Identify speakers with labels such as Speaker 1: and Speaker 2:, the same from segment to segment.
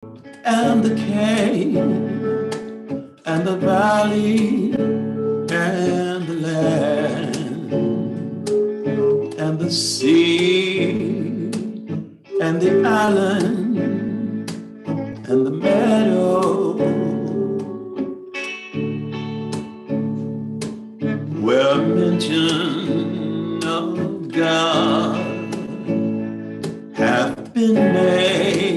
Speaker 1: and the cave, and the valley, and the land, and the sea, and the island, and the meadow, where mention of God hath been made,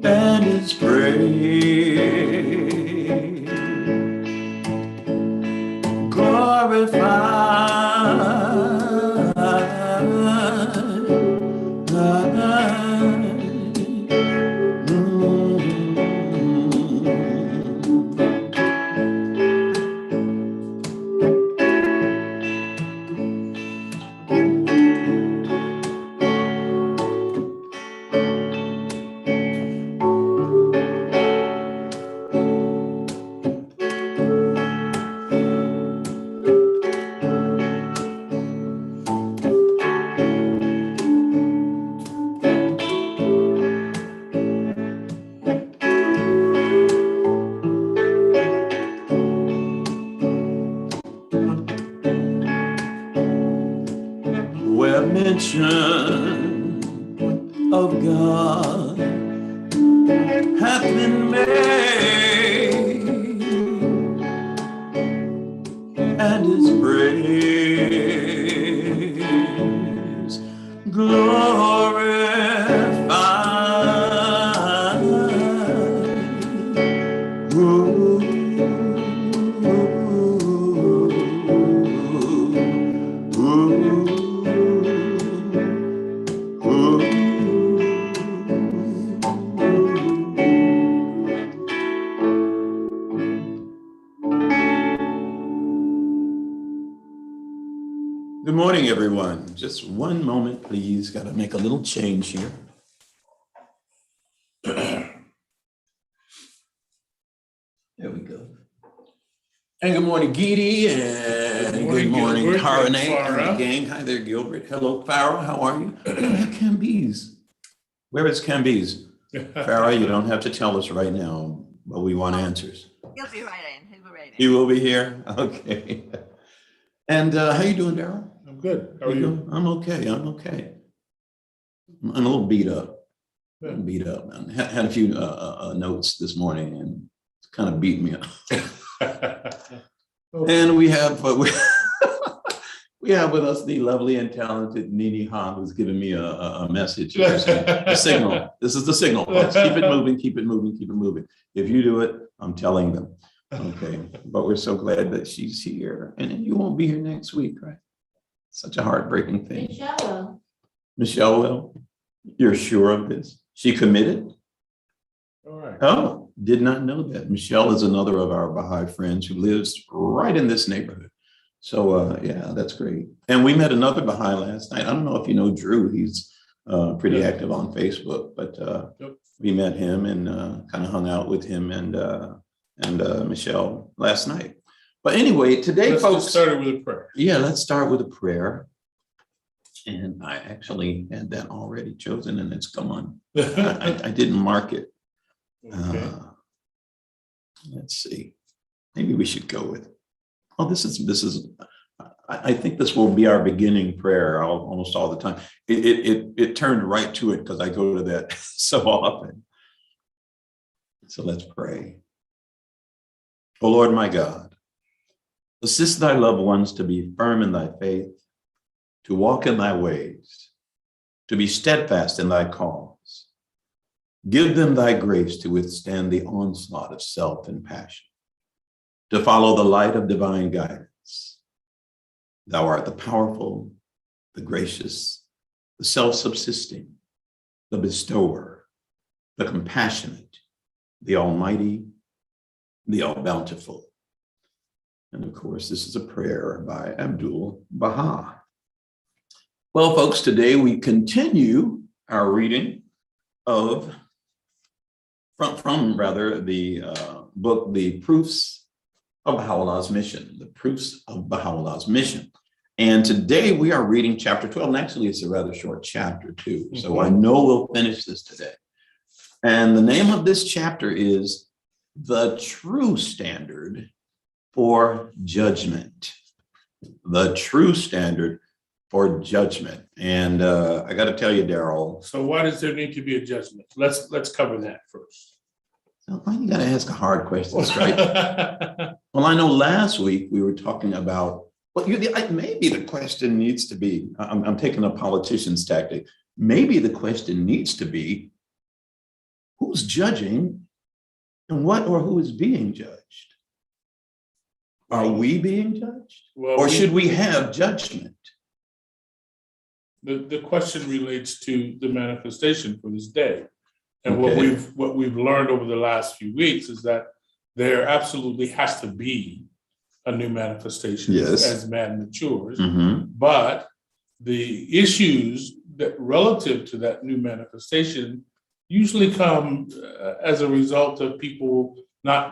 Speaker 1: and is praised, glorified, where mention of God hath been made, and His praise glorified. Ooh, Good morning, everyone. Just one moment, please. Got to make a little change here. There we go. And good morning, Geety, and good morning, Tarane and the gang. Hi there, Gilbert. Hello, Farah. How are you? Camby's. Where is Camby's? Farah, you don't have to tell us right now, but we want answers.
Speaker 2: He'll be right in. He'll be right in.
Speaker 1: He will be here? Okay. And how you doing, Daryl?
Speaker 3: I'm good. How are you?
Speaker 1: I'm okay. I'm okay. I'm a little beat up.
Speaker 3: Yeah.
Speaker 1: Beat up. Man. Had a few notes this morning and it kind of beat me up. And we have we have with us the lovely and talented Nini Han, who's giving me a message. A signal. This is the signal. Let's keep it moving. Keep it moving. Keep it moving. If you do it, I'm telling them. Okay. But we're so glad that she's here, and you won't be here next week, right? Such a heartbreaking thing. Michelle will. You're sure of this? She committed?
Speaker 3: All right.
Speaker 1: Oh, did not know that. Michelle is another of our Baha'i friends who lives right in this neighborhood. So yeah, that's great. And we met another Baha'i last night. I don't know if you know Drew. He's pretty active on Facebook, but we met him and kind of hung out with him and Michelle last night. But anyway, today, folks,
Speaker 3: Started with a prayer.
Speaker 1: Yeah, let's start with a prayer. And I actually had that already chosen, and it's gone. I didn't mark it.
Speaker 3: Okay.
Speaker 1: Let's see. Maybe we should go with. Oh, this is. I think this will be our beginning prayer almost all the time. It turned right to it because I go to that so often. So let's pray. Oh Lord, my God, assist thy loved ones to be firm in thy faith, to walk in thy ways, to be steadfast in thy cause. Give them thy grace to withstand the onslaught of self and passion, to follow the light of divine guidance. Thou art the powerful, the gracious, the self-subsisting, the bestower, the compassionate, the almighty, the all-bountiful. And of course, this is a prayer by Abdul Baha. Well, folks, today we continue our reading of from the book, The Proofs of Baha'u'llah's Mission, The Proofs of Baha'u'llah's Mission. And today we are reading chapter 12. And actually, it's a rather short chapter, too. So I know we'll finish this today. And the name of this chapter is The True Standard for Judgment. The True Standard for Judgment. And I got to tell you, Daryl.
Speaker 3: So why does there need to be a judgment? Let's cover that first.
Speaker 1: Why you got to ask a hard question, right? Well, I know last week we were talking about, well, maybe the question needs to be, I'm taking a politician's tactic. Maybe the question needs to be, who's judging and what or who is being judged? Are we being judged?
Speaker 3: Well,
Speaker 1: Or should we have judgment?
Speaker 3: The question relates to the manifestation for this day. And
Speaker 1: Okay.
Speaker 3: what we've learned over the last few weeks is that there absolutely has to be a new manifestation
Speaker 1: Yes.
Speaker 3: as man matures.
Speaker 1: Mhm.
Speaker 3: But the issues that relative to that new manifestation usually come as a result of people not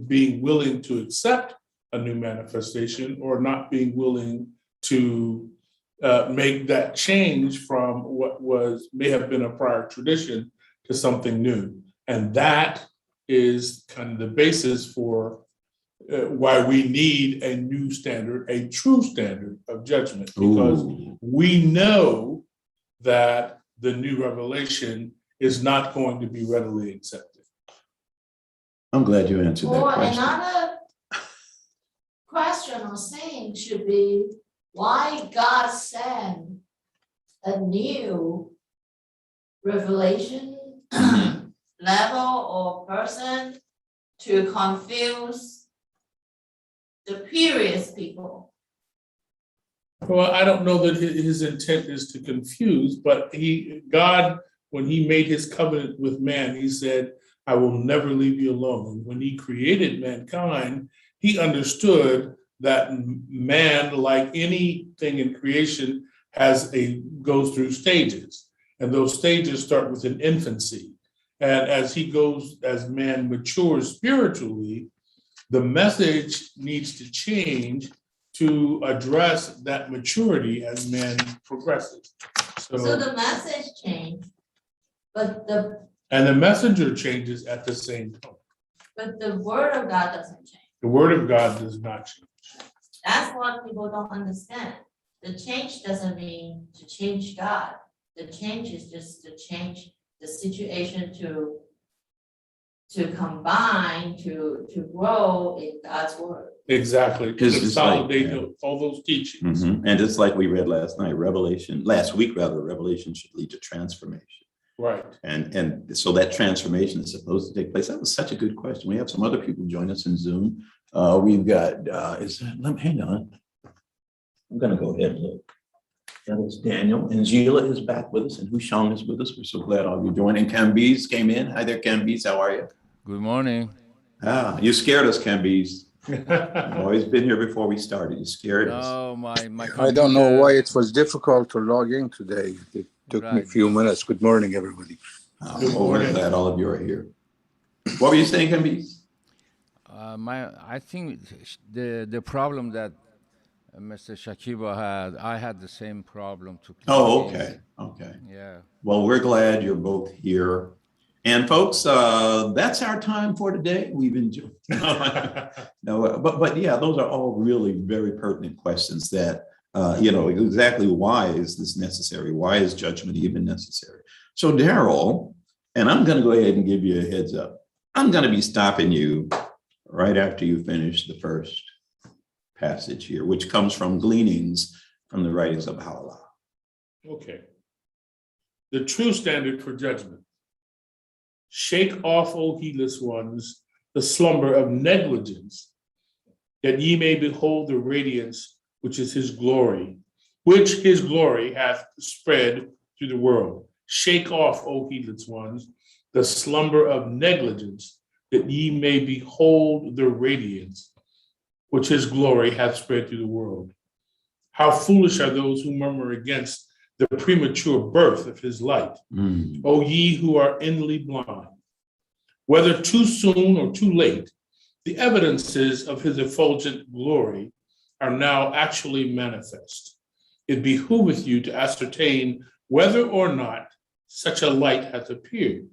Speaker 3: being willing to accept a new manifestation or not being willing to make that change from what may have been a prior tradition to something new. And that is kind of the basis for why we need a new standard, a true standard of judgment, because
Speaker 1: Ooh.
Speaker 3: we know that the new revelation is not going to be readily accepted.
Speaker 1: I'm glad you answered that
Speaker 2: Or
Speaker 1: question.
Speaker 2: another question or saying should be, why God send a new revelation level or person to confuse the previous people?
Speaker 3: Well, I don't know that his intent is to confuse, but God, when he made his covenant with man, he said, I will never leave you alone. And when he created mankind, he understood that man, like anything in creation, goes through stages. And those stages start with an infancy. And as man matures spiritually, the message needs to change to address that maturity as man progresses.
Speaker 2: So the message changed, but
Speaker 3: the messenger changes at the same time.
Speaker 2: but the word of God doesn't change.
Speaker 3: The word of God does not change.
Speaker 2: That's what people don't understand. The change doesn't mean to change God. The change is just to change the situation to combine, to grow in God's word.
Speaker 3: Exactly. To
Speaker 1: It's just like,
Speaker 3: consolidate all those teachings.
Speaker 1: Mhm. And just like we read last week, revelation should lead to transformation.
Speaker 3: Right.
Speaker 1: And so that transformation is supposed to take place. That was such a good question. We have some other people join us in Zoom. We've got, hang on. I'm going to go ahead and look. That is Daniel, and Gila is back with us, and Hushang is with us. We're so glad all of you joined. And Camby's came in. Hi there, Camby's. How are you?
Speaker 4: Good morning.
Speaker 1: You scared us, Camby's. You've always been here before we started. You scared us.
Speaker 4: No, my
Speaker 5: I don't know why it was difficult to log in today. It took me a
Speaker 4: Right.
Speaker 5: few minutes. Good morning, everybody.
Speaker 3: Good
Speaker 1: We're
Speaker 3: morning.
Speaker 1: glad all of you are here. What were you saying, Camby's?
Speaker 4: I think the problem that Mr. Shakiba had, I had the same problem to.
Speaker 1: Oh, okay. Okay.
Speaker 4: Yeah.
Speaker 1: Well, we're glad you're both here. And folks, that's our time for today. We've enjoyed. No, but yeah, those are all really very pertinent questions that, exactly why is this necessary? Why is judgment even necessary? So Daryl, and I'm going to go ahead and give you a heads up. I'm going to be stopping you right after you finish the first passage here, which comes from gleanings from the writings of Baha'u'llah.
Speaker 3: Okay. The true standard for judgment. Shake off, O heedless ones, the slumber of negligence, that ye may behold the radiance which his glory hath spread through the world. Shake off, O heedless ones, the slumber of negligence, that ye may behold the radiance which his glory hath spread through the world. How foolish are those who murmur against the premature birth of his light, O ye who are inly blind. Whether too soon or too late, the evidences of his effulgent glory are now actually manifest. it behooveth you to ascertain whether or not such a light hath appeared.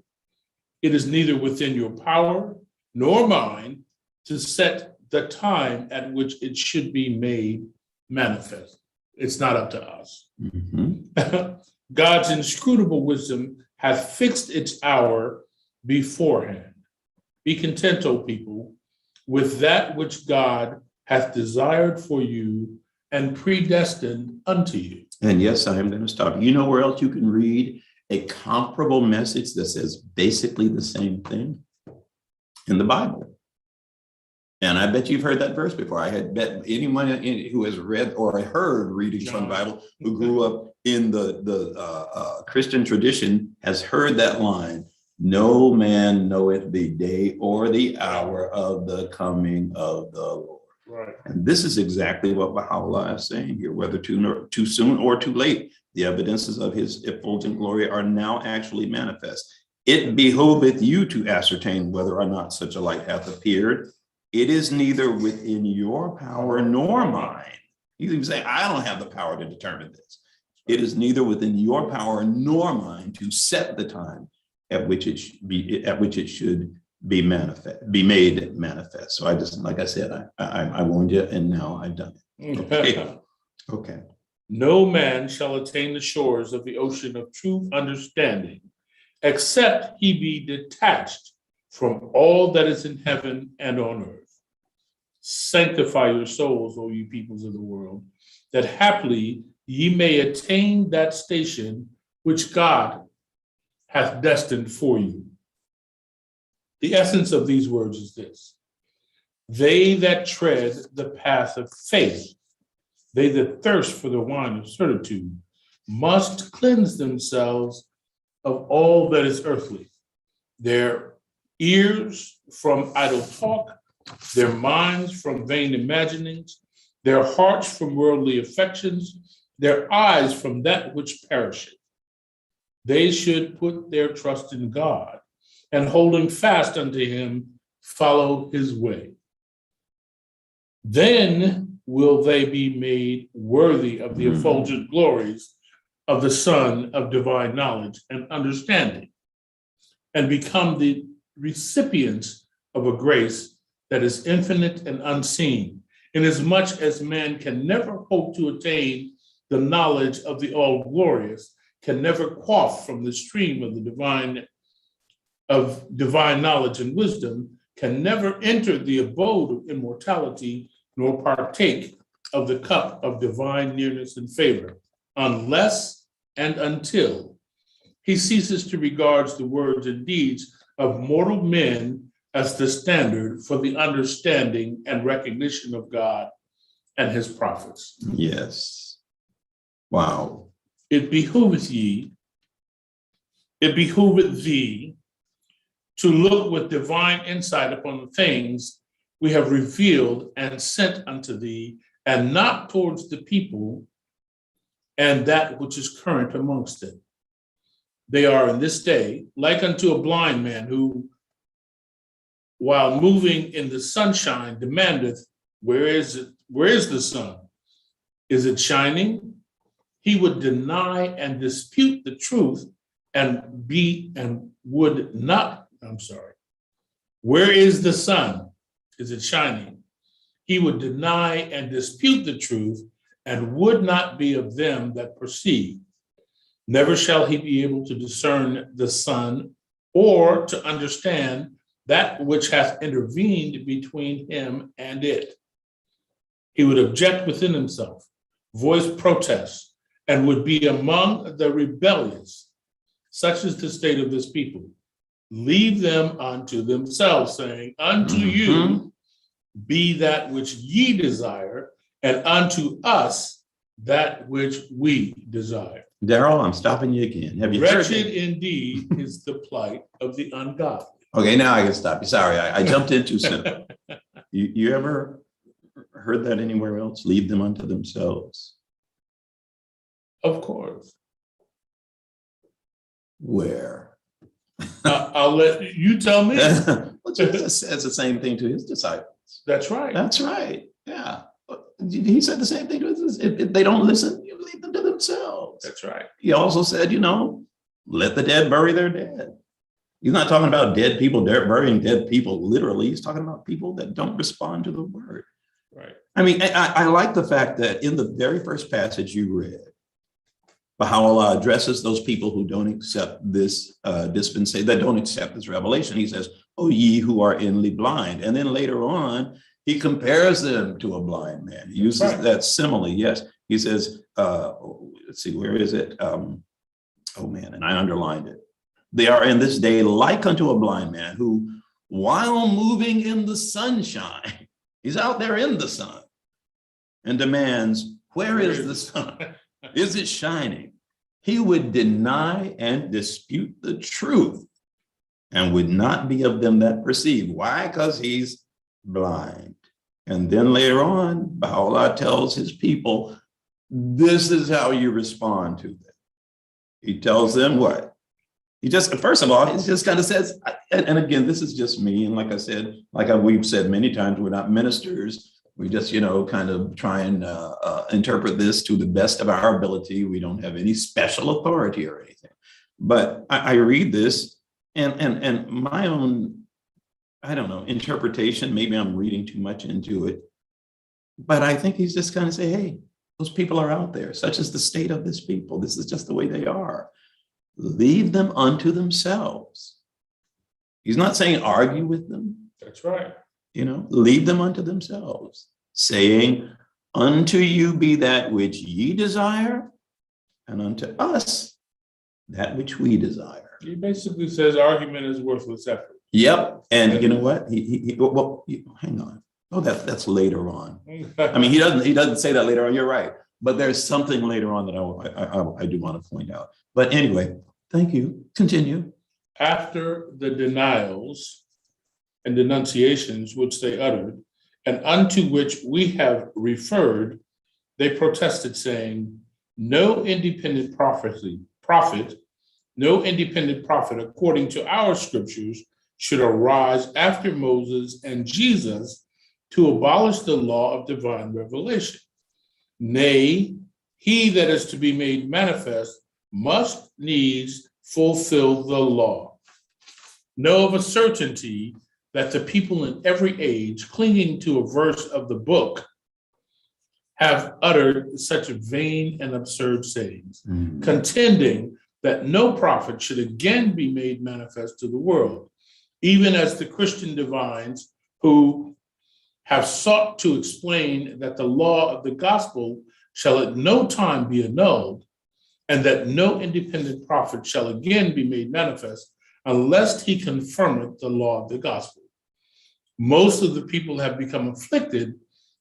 Speaker 3: It is neither within your power nor mine to set the time at which it should be made manifest. It's not up to us.
Speaker 1: Mhm.
Speaker 3: God's inscrutable wisdom hath fixed its hour beforehand. Be content, O people, with that which God hath desired for you and predestined unto you.
Speaker 1: And yes, I am going to stop. You know where else you can read a comparable message that says basically the same thing? In the Bible. And I bet you've heard that verse before. I had bet anyone who has read or heard readings from the Bible who grew up in the Christian tradition has heard that line. No man knoweth the day or the hour of the coming of the Lord.
Speaker 3: Right.
Speaker 1: And this is exactly what Baha'u'llah is saying here, whether too soon or too late, the evidences of his effulgent glory are now actually manifest. It behoveth you to ascertain whether or not such a light hath appeared. It is neither within your power nor mine. You even say, I don't have the power to determine this. It is neither within your power nor mine to set the time at which it should be made manifest. So I just, like I said, I warned you, and now I've done it. Okay. Okay.
Speaker 3: No man shall attain the shores of the ocean of true understanding, except he be detached from all that is in heaven and on earth. Sanctify your souls, O ye peoples of the world, that haply ye may attain that station which God hath destined for you. The essence of these words is this: they that tread the path of faith, they that thirst for the wine of certitude, must cleanse themselves of all that is earthly, their ears from idle talk, their minds from vain imaginings, their hearts from worldly affections, their eyes from that which perisheth. They should put their trust in God, and holding fast unto him, follow his way. Then will they be made worthy of the effulgent glories of the Son of divine knowledge and understanding, and become the recipients of a grace that is infinite and unseen, inasmuch as man can never hope to attain the knowledge of the all-glorious, can never quaff from the stream of the divine knowledge and wisdom, can never enter the abode of immortality, nor partake of the cup of divine nearness and favor, unless and until he ceases to regard the words and deeds of mortal men as the standard for the understanding and recognition of God and his prophets.
Speaker 1: Yes. Wow.
Speaker 3: It behooveth thee to look with divine insight upon the things we have revealed and sent unto thee, and not towards the people and that which is current amongst them. They are in this day like unto a blind man who, while moving in the sunshine, demandeth, where is it? Where is the sun? Is it shining? He would deny and dispute the truth Where is the sun? Is it shining? He would deny and dispute the truth and would not be of them that perceive. Never shall he be able to discern the sun or to understand that which hath intervened between him and it. He would object within himself, voice protests, and would be among the rebellious. Such is the state of this people. Leave them unto themselves, saying, unto you be that which ye desire, and unto us that which we desire.
Speaker 1: Daryl, I'm stopping you again. Have you heard
Speaker 3: Wretched
Speaker 1: that?
Speaker 3: indeed is the plight of the ungodly.
Speaker 1: Okay, now I can stop you. Sorry, I jumped in too soon. You ever heard that anywhere else? Leave them unto themselves.
Speaker 3: Of course.
Speaker 1: Where?
Speaker 3: I'll let you tell me.
Speaker 1: Well, Jesus says the same thing to his disciples.
Speaker 3: That's right.
Speaker 1: That's right. Yeah. He said the same thing to us. If they don't listen, you leave leave them to themselves.
Speaker 3: That's right.
Speaker 1: He also said, let the dead bury their dead. He's not talking about dead people burying dead people literally. He's talking about people that don't respond to the word.
Speaker 3: Right.
Speaker 1: I mean, I like the fact that in the very first passage you read, Baha'u'llah addresses those people who don't accept this dispensation, that don't accept this revelation. He says, "Oh, ye who are inly blind." And then later on, he compares them to a blind man. He uses that simile. Yes. He says, let's see, where is it? Oh man, and I underlined it. They are in this day like unto a blind man who, while moving in the sunshine, he's out there in the sun and demands, where is the sun? Is it shining? He would deny and dispute the truth and would not be of them that perceive. Why? Because he's blind. And then later on, Baha'u'llah tells his people, this is how you respond to them. He tells them what? He just, first of all, he just kind of says, and again, this is just me. And like I said, we've said many times, we're not ministers. We just, kind of try and interpret this to the best of our ability. We don't have any special authority or anything. But I read this and my own, I don't know, interpretation, maybe I'm reading too much into it. But I think he's just kind of say, hey, those people are out there. Such is the state of this people. This is just the way they are. Leave them unto themselves. He's not saying argue with them.
Speaker 3: That's right.
Speaker 1: Leave them unto themselves, saying, unto you be that which ye desire, and unto us that which we desire.
Speaker 3: He basically says argument is worthless effort.
Speaker 1: Yep. And you know what? Hang on. Oh, that's later on. I mean, he doesn't say that later on. You're right. But there's something later on that I do want to point out. But anyway, thank you. Continue.
Speaker 3: After the denials and denunciations which they uttered, and unto which we have referred, they protested, saying, no independent prophet, according to our scriptures, should arise after Moses and Jesus to abolish the law of divine revelation. Nay, he that is to be made manifest must needs fulfill the law. Know of a certainty that the people in every age, clinging to a verse of the book, have uttered such vain and absurd sayings, contending that no prophet should again be made manifest to the world, even as the Christian divines who have sought to explain that the law of the gospel shall at no time be annulled, and that no independent prophet shall again be made manifest unless he confirmeth the law of the gospel. Most of the people have become afflicted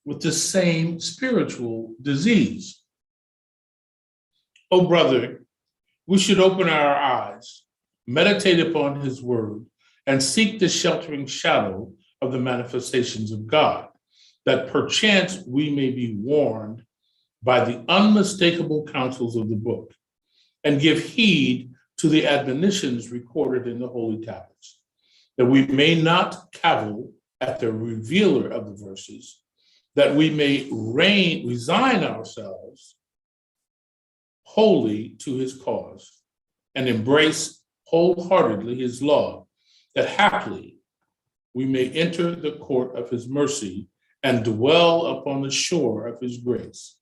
Speaker 3: with the same spiritual disease. Oh, brother, we should open our eyes, meditate upon his word, and seek the sheltering shadow of the manifestations of God, that perchance we may be warned by the unmistakable counsels of the book, and give heed to the admonitions recorded in the holy tablets, that we may not cavil at the revealer of the verses, that we may resign ourselves wholly to his cause, and embrace wholeheartedly his law, that haply we may enter the court of his mercy and dwell upon the shore of his grace.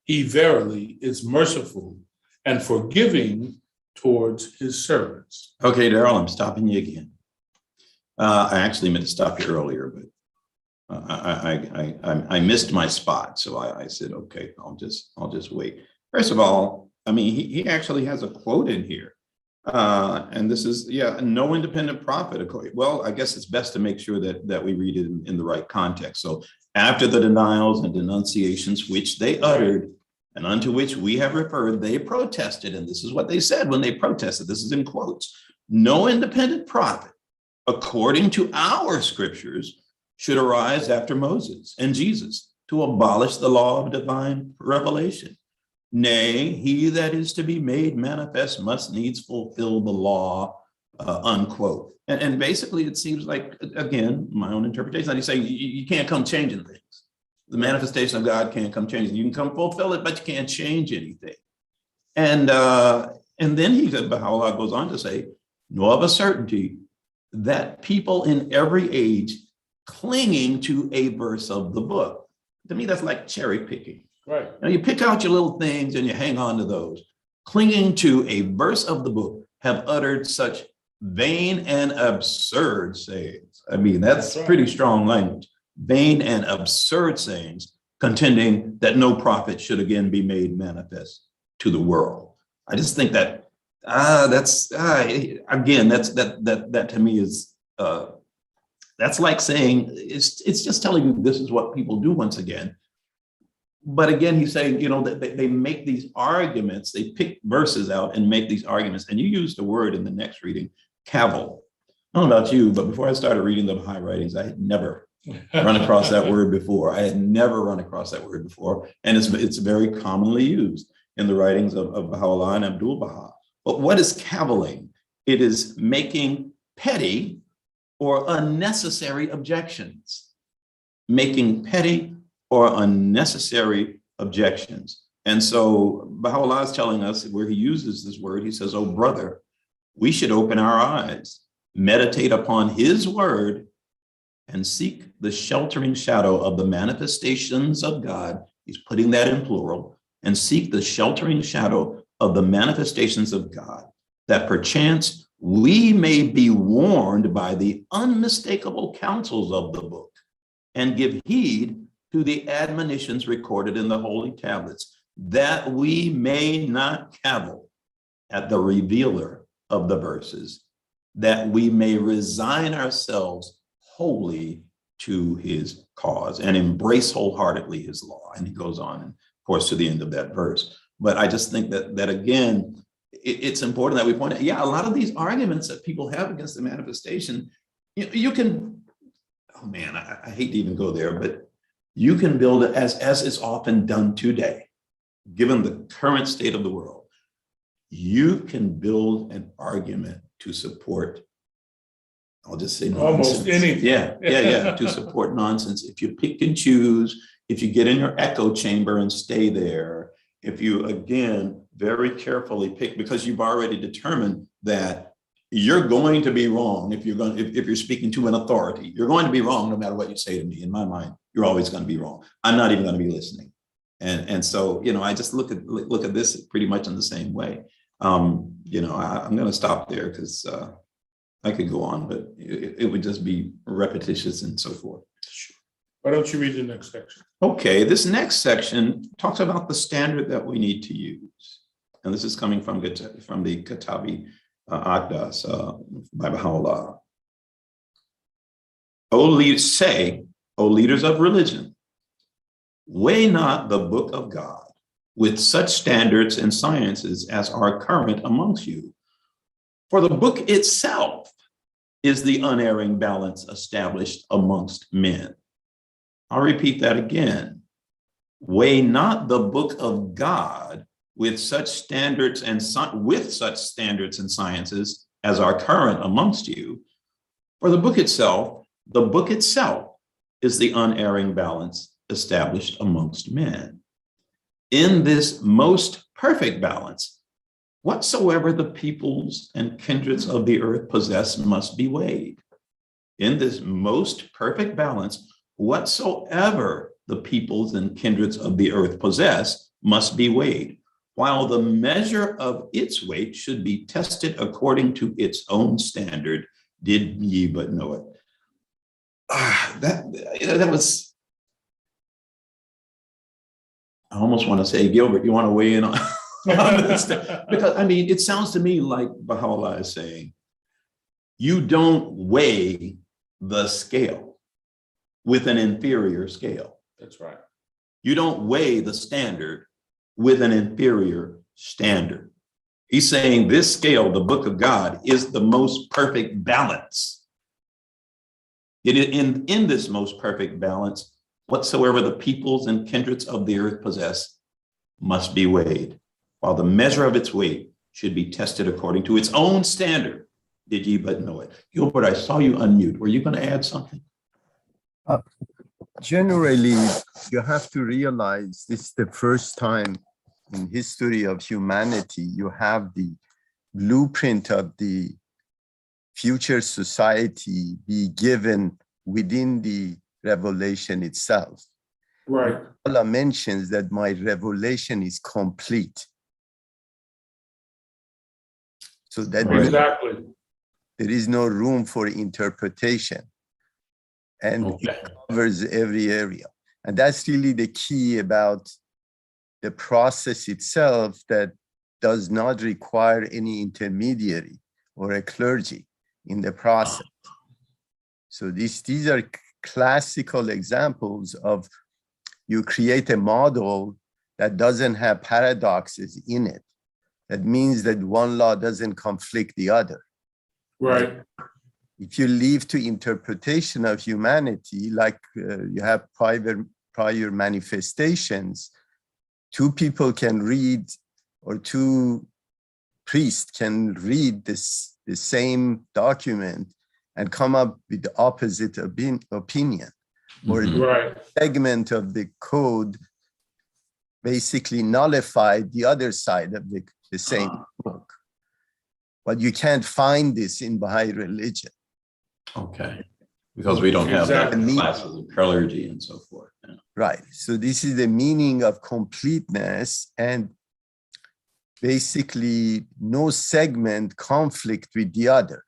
Speaker 3: He verily is merciful and forgiving towards his servants.
Speaker 1: Okay, Daryl, I'm stopping you again. I actually meant to stop you earlier, but I missed my spot, so I said, okay, I'll just wait. First of all, I mean, he actually has a quote in here. And this is, no independent prophet. Well, I guess it's best to make sure that we read it in the right context. So after the denials and denunciations which they uttered and unto which we have referred, they protested. And this is what they said when they protested. This is in quotes. No independent prophet, according to our scriptures, should arise after Moses and Jesus to abolish the law of divine revelation. Nay, he that is to be made manifest must needs fulfill the law, unquote. And basically, it seems like, again, my own interpretation, that he's saying you can't come changing things. The manifestation of God can't come change it. You can come fulfill it, but you can't change anything. And then Baha'u'llah goes on to say, know of a certainty that people in every age clinging to a verse of the book. To me, that's like cherry picking.
Speaker 3: Right.
Speaker 1: Now you pick out your little things and you hang on to those. Clinging to a verse of the book have uttered such vain and absurd sayings. I mean, that's
Speaker 3: right.
Speaker 1: pretty strong language. Vain and absurd sayings, contending that no prophet should again be made manifest to the world. I just think that again, that to me is that's like saying it's just telling you this is what people do once again. But again, he's saying, you know, that they make these arguments, they pick verses out and make these arguments. And you use the word in the next reading, cavil. I don't know about you, but before I started reading the Baha'i writings, I had never run across that word before. I had never run across that word before. And it's very commonly used in the writings of Baha'u'llah and Abdul Baha. But what is cavilling? It is making petty or unnecessary objections. Making petty or unnecessary objections. And so Baha'u'llah is telling us where he uses this word, he says, oh, brother, we should open our eyes, meditate upon his word, and seek the sheltering shadow of the manifestations of God. He's putting that in plural, and seek the sheltering shadow of the manifestations of God, that perchance we may be warned by the unmistakable counsels of the book, and give heed to the admonitions recorded in the holy tablets, that we may not cavil at the revealer of the verses, that we may resign ourselves wholly to his cause and embrace wholeheartedly his law. And he goes on, of course, to the end of that verse. But I just think that again, it's important that we point out, yeah, a lot of these arguments that people have against the manifestation, you can, oh man, I hate to even go there, but you can build it as is often done today, given the current state of the world. You can build an argument to support, I'll just say nonsense.
Speaker 3: Almost anything.
Speaker 1: Yeah, to support nonsense. If you pick and choose, if you get in your echo chamber and stay there, if you, again, very carefully pick, because you've already determined that you're going to be wrong if you're speaking to an authority. You're going to be wrong no matter what you say to me. In my mind, you're always going to be wrong. I'm not even going to be listening. And so, you know, I just look at this pretty much in the same way. You know, I'm going to stop there because I could go on, but it would just be repetitious and so forth.
Speaker 3: Why don't you read the next section?
Speaker 1: Okay, this next section talks about the standard that we need to use. And this is coming from the Kitabi Aqdas by Baha'u'llah. O leaders of religion, weigh not the book of God with such standards and sciences as are current amongst you. For the book itself is the unerring balance established amongst men. I'll repeat that again. Weigh not the book of God with such standards and sciences as are current amongst you. For the book itself is the unerring balance established amongst men. In this most perfect balance, whatsoever the peoples and kindreds of the earth possess must be weighed. In this most perfect balance, whatsoever the peoples and kindreds of the earth possess must be weighed, while the measure of its weight should be tested according to its own standard, did ye but know it. That was, I almost want to say, Gilbert, you want to weigh in on this? Because, I mean, it sounds to me like Baha'u'llah is saying, you don't weigh the scale with an inferior scale.
Speaker 3: That's right.
Speaker 1: You don't weigh the standard with an inferior standard. He's saying this scale, the book of God, is the most perfect balance. In this most perfect balance, whatsoever the peoples and kindreds of the earth possess must be weighed, while the measure of its weight should be tested according to its own standard. Did ye but know it? Gilbert, I saw you unmute. Were you going to add something?
Speaker 5: generally, you have to realize this is the first time in history of humanity you have the blueprint of the future society be given within the revelation itself.
Speaker 3: Right.
Speaker 5: Allah mentions that my revelation is complete. So that
Speaker 1: Right.
Speaker 3: Exactly.
Speaker 5: there is no room for interpretation. And
Speaker 1: Okay.
Speaker 5: it covers every area. And that's really the key about the process itself, that does not require any intermediary or a clergy in the process. So these are classical examples of you create a model that doesn't have paradoxes in it. That means that one law doesn't conflict the other.
Speaker 3: Right.
Speaker 5: If you leave to interpretation of humanity, like you have prior manifestations, two people can read, or two priests can read the same document and come up with the opposite opinion. Or
Speaker 1: Mhm.
Speaker 3: Right.
Speaker 5: segment of the code basically nullified the other side of the same book. But you can't find this in Baha'i religion.
Speaker 1: Okay. Because we don't have that
Speaker 3: Exactly.
Speaker 1: classes of clergy and so forth. Yeah.
Speaker 5: Right. So this is the meaning of completeness, and basically no segment conflict with the other.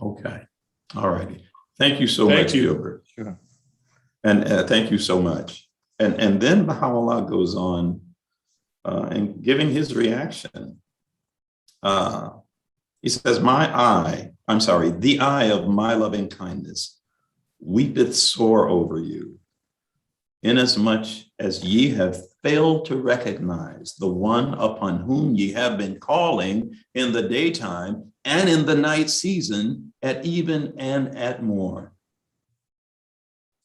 Speaker 1: Okay. All righty. Thank you so
Speaker 3: Thank
Speaker 1: much,
Speaker 3: you.
Speaker 1: Gilbert.
Speaker 5: Sure.
Speaker 1: And thank you so much. And then Baha'u'llah goes on and giving his reaction. He says, the eye of my loving kindness weepeth sore over you, inasmuch as ye have failed to recognize the one upon whom ye have been calling in the daytime and in the night season, at even and at morn.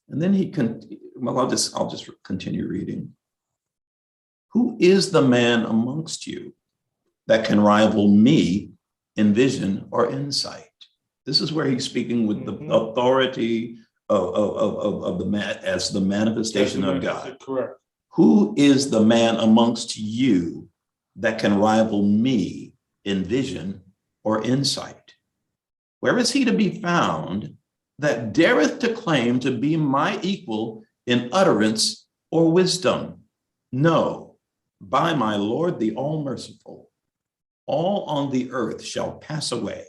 Speaker 1: And then I'll just continue reading. Who is the man amongst you that can rival me in vision or insight? This is where he's speaking with the authority of the man as the manifestation of God.
Speaker 3: Correct.
Speaker 1: Who is the man amongst you that can rival me in vision or insight? Where is he to be found that dareth to claim to be my equal in utterance or wisdom? No, by my Lord, the all-merciful, all on the earth shall pass away.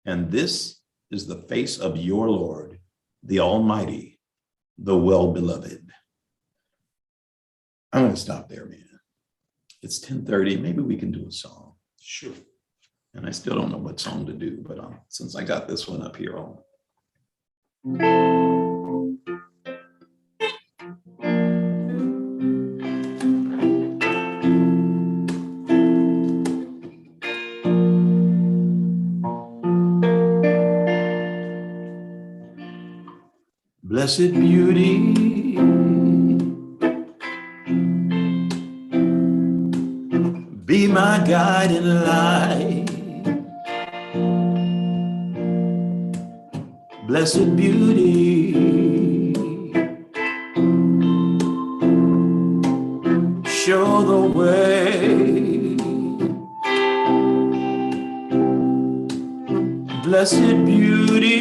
Speaker 1: And this is the face of your Lord, the Almighty, the well-beloved. I'm going to stop there, man. It's 10:30. Maybe we can do a song.
Speaker 3: Sure.
Speaker 1: And I still don't know what song to do, but since I got this one up here, blessed beauty, be my guide in life. Blessed beauty, show the way. Blessed beauty,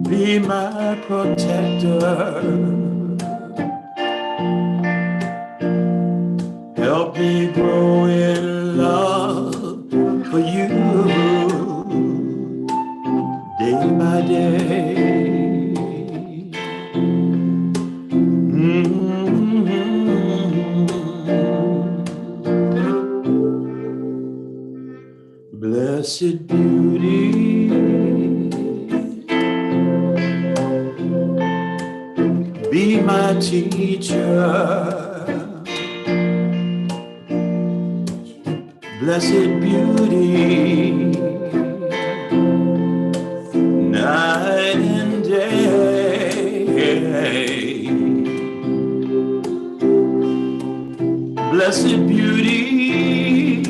Speaker 1: be my protector. Help me grow in love for you day by day. Blessed beauty, be my teacher. Blessed beauty, night and day. Blessed beauty,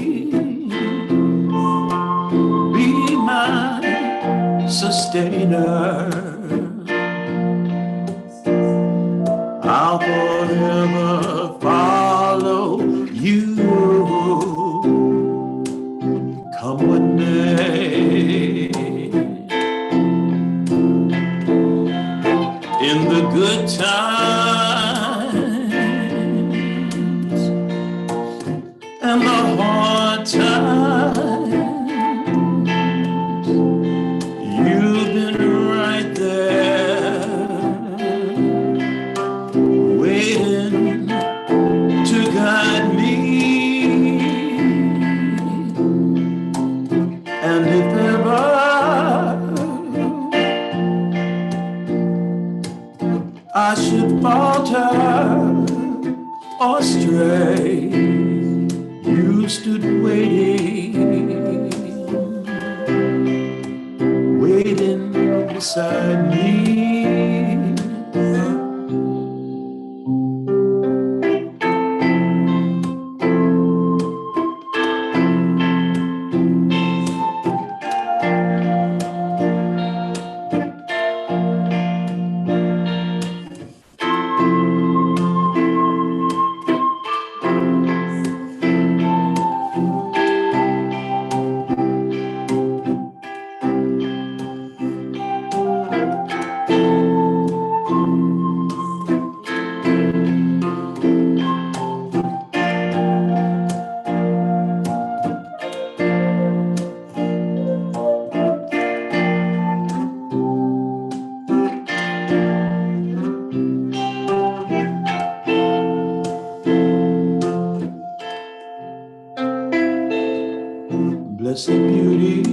Speaker 1: be my sustainer. greater. I'll forever follow you. Come what may. In the good times and the hard times, you've been right there, waiting to guide me. And if ever I should falter or stray, you stood waiting beside me. Blessed beauty,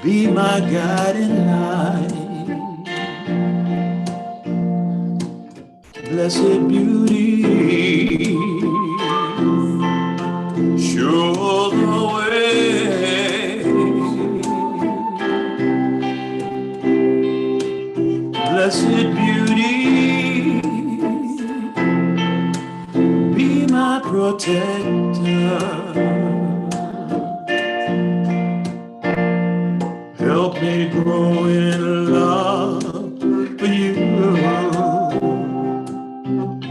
Speaker 1: be my guiding light. Blessed beauty, show the way. Blessed beauty, my protector, help me grow in love for you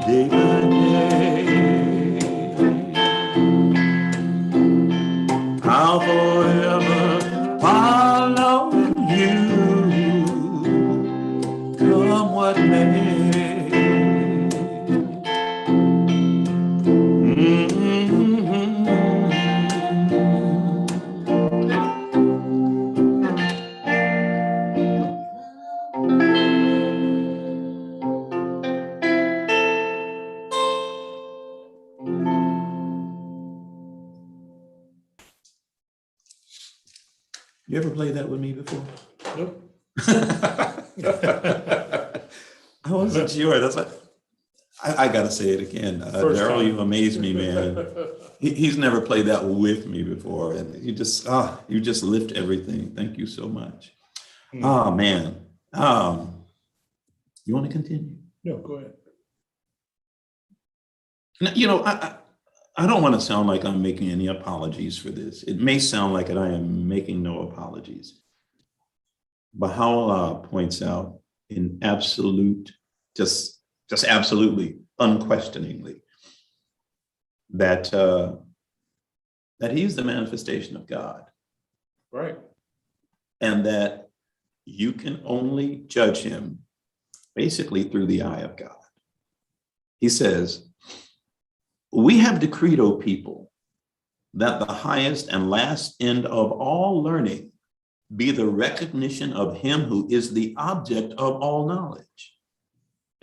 Speaker 1: day by day. I'll forever follow you, come what may. You ever played that with me before?
Speaker 3: Nope.
Speaker 1: I wasn't sure. That's what I gotta say it again. Daryl, you amaze me, man. He's never played that with me before, and you just lift everything. Thank you so much. Oh man. You want to continue?
Speaker 3: No, go ahead.
Speaker 1: You know, I don't want to sound like I'm making any apologies for this. It may sound like it. I am making no apologies. Baha'u'llah points out in absolute, just absolutely, unquestioningly, that he is the manifestation of God.
Speaker 3: Right.
Speaker 1: And that you can only judge him basically through the eye of God. He says, "We have decreed, O people, that the highest and last end of all learning be the recognition of him who is the object of all knowledge.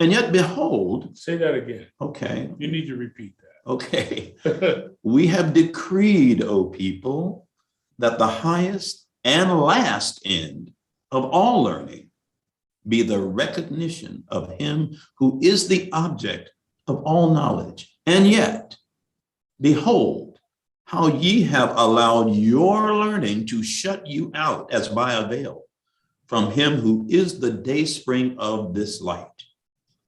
Speaker 1: And yet behold,"
Speaker 3: Say that again.
Speaker 1: okay,
Speaker 3: You need to repeat
Speaker 1: okay.
Speaker 3: that.
Speaker 1: "We have decreed, O people, that the highest and last end of all learning be the recognition of him who is the object of all knowledge. And yet, behold, how ye have allowed your learning to shut you out as by a veil from him who is the dayspring of this light,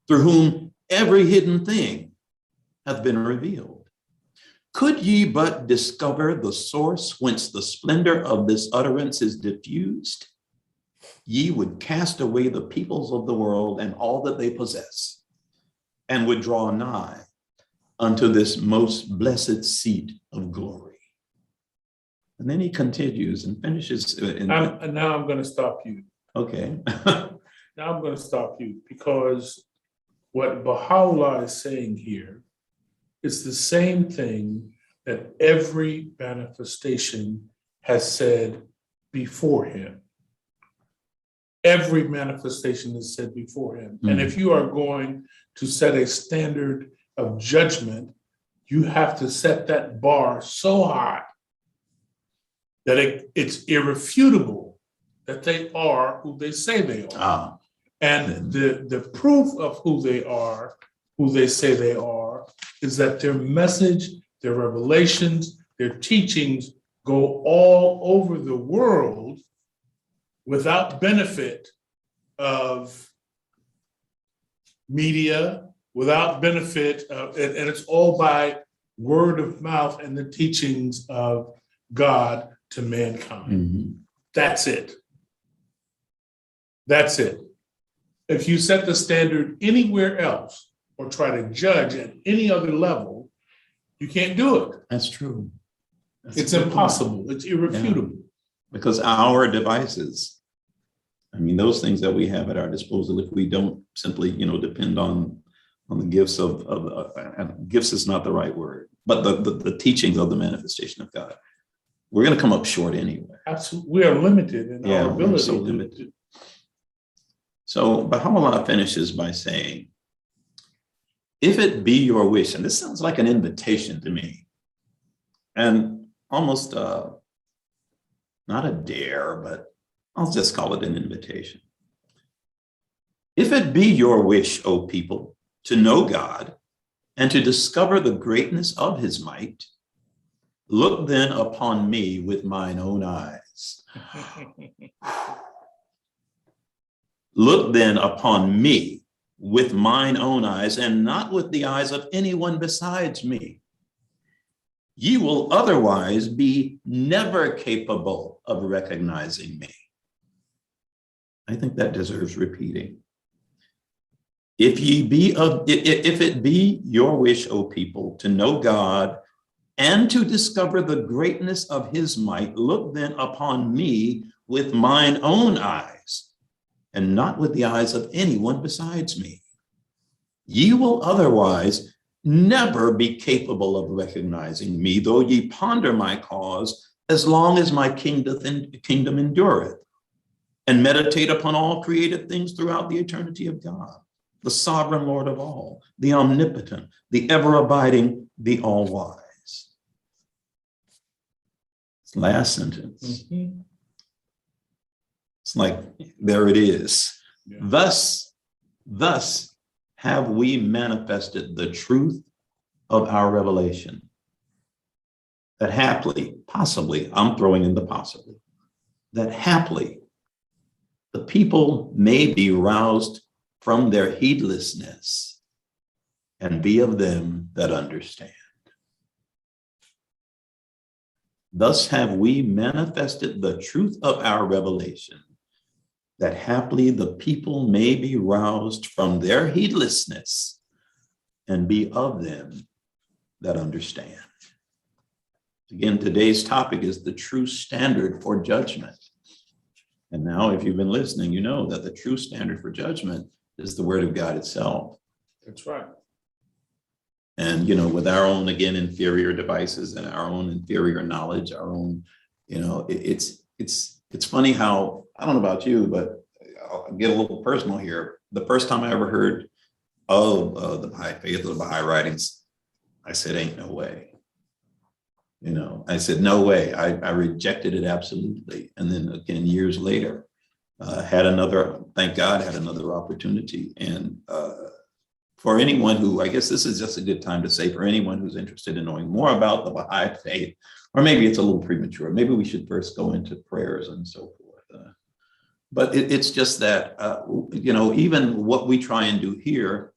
Speaker 1: through whom every hidden thing hath been revealed. Could ye but discover the source whence the splendor of this utterance is diffused, ye would cast away the peoples of the world and all that they possess, and would draw nigh unto this most blessed seat of glory. And then he continues and finishes.
Speaker 3: Now I'm going to stop you.
Speaker 1: Okay.
Speaker 3: Now I'm going to stop you, because what Baha'u'llah is saying here is the same thing that every manifestation has said before him. Every manifestation is said before him. And if you are going to set a standard of judgment, you have to set that bar so high that it's irrefutable that they are who they say they are. And the proof of who they are, who they say they are, is that their message, their revelations, their teachings go all over the world without benefit of media, without benefit of, and it's all by word of mouth and the teachings of God to mankind. That's it. That's it. If you set the standard anywhere else or try to judge at any other level, you can't do it.
Speaker 1: That's true.
Speaker 3: It's impossible. It's irrefutable.
Speaker 1: Because our devices, I mean, those things that we have at our disposal, if we don't simply, depend on the gifts of gifts is not the right word, but the teachings of the manifestation of God, we're going to come up short anyway.
Speaker 3: Absolutely. We are limited in our ability.
Speaker 1: We're so limited. So Baha'u'llah finishes by saying, if it be your wish, and this sounds like an invitation to me, and almost not a dare, but I'll just call it an invitation. If it be your wish, O people, to know God and to discover the greatness of his might, look then upon me with mine own eyes. Look then upon me with mine own eyes, and not with the eyes of anyone besides me. Ye will otherwise be never capable of recognizing me. I think that deserves repeating. If it be your wish, O people, to know God and to discover the greatness of his might, look then upon me with mine own eyes, and not with the eyes of anyone besides me. Ye will otherwise never be capable of recognizing me, though ye ponder my cause as long as my kingdom endureth, and meditate upon all created things throughout the eternity of God, the sovereign Lord of all, the omnipotent, the ever-abiding, the all-wise. Last sentence. It's like, there it is. Yeah. Thus have we manifested the truth of our revelation, that haply, possibly, I'm throwing in the possibly, that haply the people may be roused from their heedlessness and be of them that understand. Thus have we manifested the truth of our revelation, that haply the people may be roused from their heedlessness and be of them that understand. Again, today's topic is the true standard for judgment. And now, if you've been listening, you know that the true standard for judgment is the word of God itself.
Speaker 3: That's right.
Speaker 1: And, with our own, again, inferior devices and our own inferior knowledge, our own, it's funny how, I don't know about you, but I'll get a little personal here. The first time I ever heard of the Baha'i faith or the Baha'i writings, I said, ain't no way. I said, no way. I rejected it absolutely. And then again, years later, thank God, had another opportunity. And for anyone who, I guess this is just a good time to say, for anyone who's interested in knowing more about the Baha'i faith, or maybe it's a little premature, maybe we should first go into prayers and so forth. But it's just that, even what we try and do here,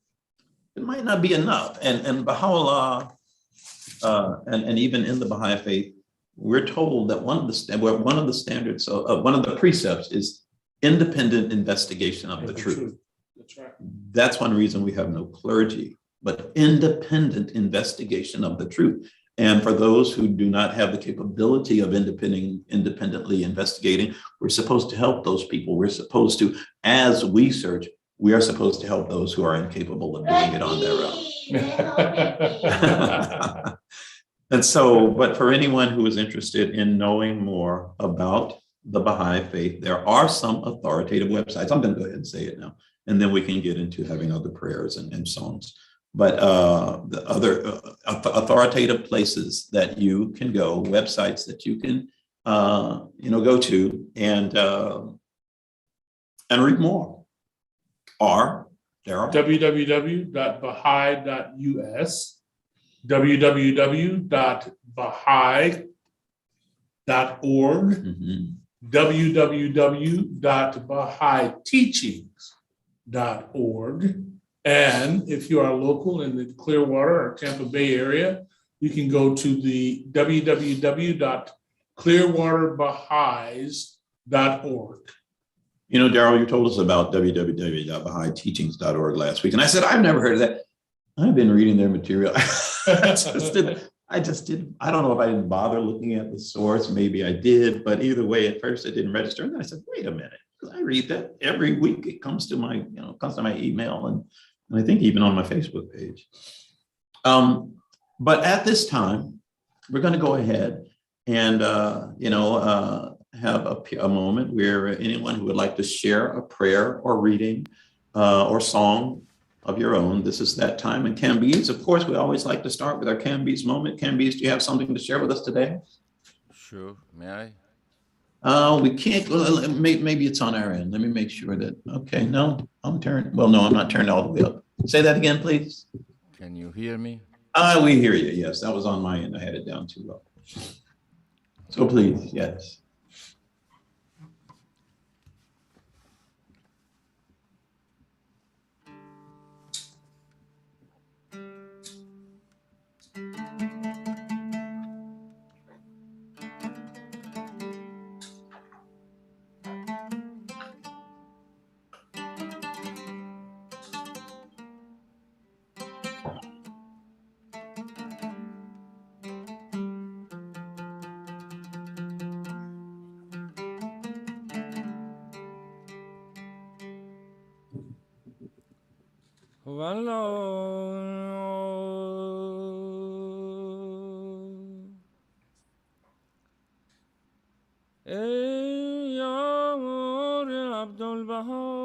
Speaker 1: it might not be enough. And Baha'u'llah and even in the Baha'i faith, we're told that one of the standards, one of the precepts is independent investigation of the truth.
Speaker 3: That's right.
Speaker 1: That's one reason we have no clergy, but independent investigation of the truth. And for those who do not have the capability of independently investigating, we're supposed to help those people. We're supposed to, as we search, we are supposed to help those who are incapable of doing it on their own. And so, but for anyone who is interested in knowing more about the Baha'i faith, there are some authoritative websites. I'm going to go ahead and say it now, and then we can get into having other prayers and songs. But the other authoritative places that you can go, websites that you can, go to and read more are Daryl?
Speaker 3: www.baha'i.us, www.baha'i.org, www.bahaiteachings.org. And if you are local in the Clearwater or Tampa Bay area, you can go to the www.clearwaterbaha'is.org.
Speaker 1: You know, Daryl, you told us about www.bahaiteachings.org last week. And I said, I've never heard of that. I've been reading their material. I don't know if I didn't bother looking at the source. Maybe I did, but either way, at first it didn't register. And then I said, wait a minute, because I read that every week. It comes to my, email and I think even on my Facebook page. But at this time, we're going to go ahead and, have a moment where anyone who would like to share a prayer or reading or song of your own, this is that time. And Camby's, of course, we always like to start with our Camby's moment. Camby's, do you have something to share with us today?
Speaker 4: Sure, may I?
Speaker 1: We can't, maybe it's on our end. Let me make sure that, okay, no, I'm not turned all the way up. Say that again, please.
Speaker 4: Can you hear me?
Speaker 1: We hear you, yes, that was on my end. I had it down too low. So please, yes.
Speaker 4: ای یار عبدالبها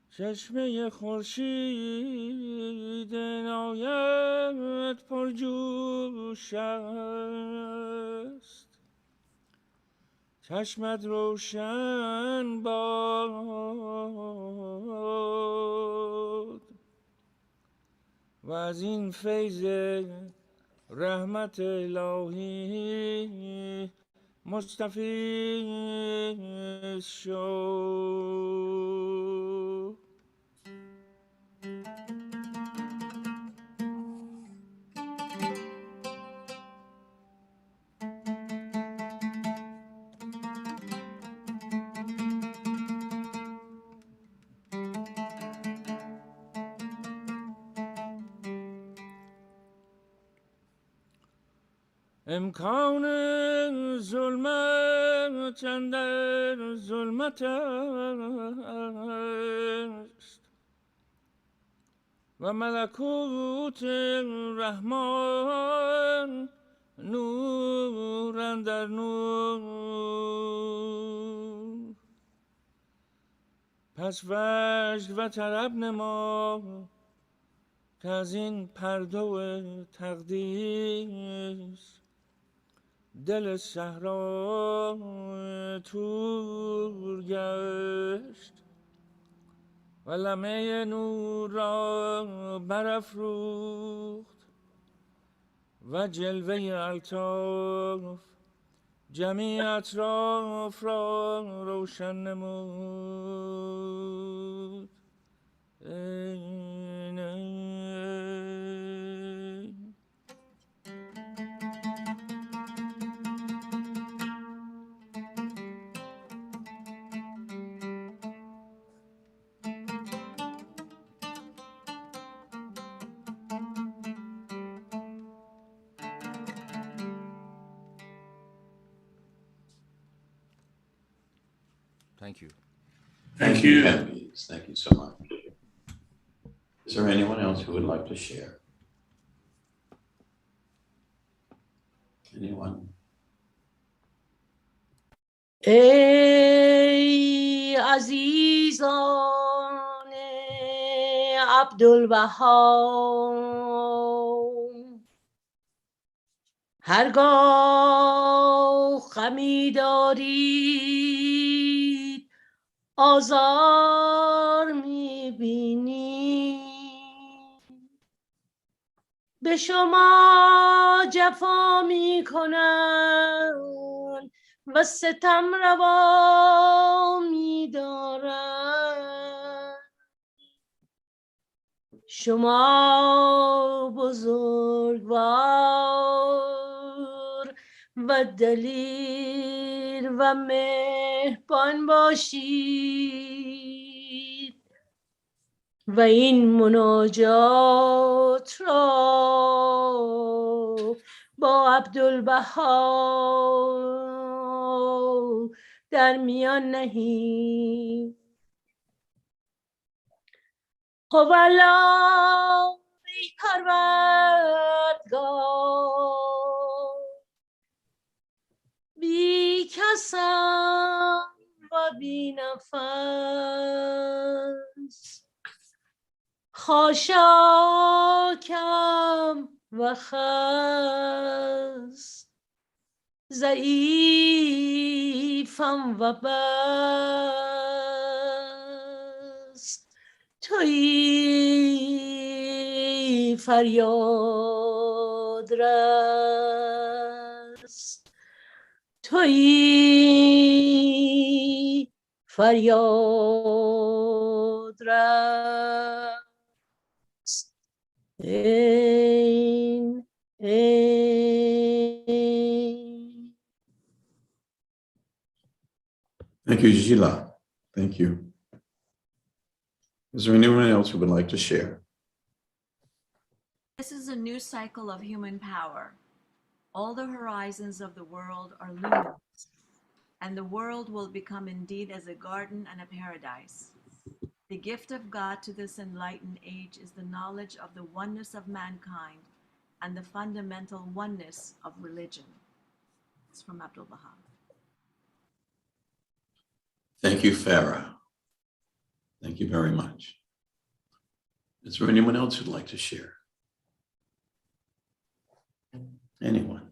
Speaker 4: چشمه خورشید عنایت پرجوش است چشمت روشن باد و از این فیض رحمت الهی مستفیض شو امکان ظلمت اندر ظلمت است و ملکوت رحمان نور اندر نور پس وجد و طرب نما که از این پرتو تقدیر دل صحرا تور گشت و لمعه نور را برافروخت و جلوه الطاف جمیع اطراف را روشن نمود Thank you.
Speaker 3: Thank you.
Speaker 1: Hafiz. Thank you so much. Is there anyone else who would like to share? Anyone?
Speaker 6: ای عزیزان عبدالبها، هرگاه غمی دارید آزار میبینید، به شما جفا میکنند و ستم روا می‌دارند. شما بزرگوار و دلیر و مهربان باشید و این مناجات را با عبدالبها در میان نهید. خوالا ای پروردگار، بی کسم و بی نفس، خاشاکم و خس، ضعیفم و بس، تویی فریاد رس، تویی فریاد رس. این
Speaker 1: Thank you, Gila. Thank you. Is there anyone else who would like to share?
Speaker 7: This is a new cycle of human power. All the horizons of the world are luminous, and the world will become indeed as a garden and a paradise. The gift of God to this enlightened age is the knowledge of the oneness of mankind and the fundamental oneness of religion. It's from Abdul Baha.
Speaker 1: Thank you, Farah. Thank you very much. Is there anyone else who'd like to share? Anyone?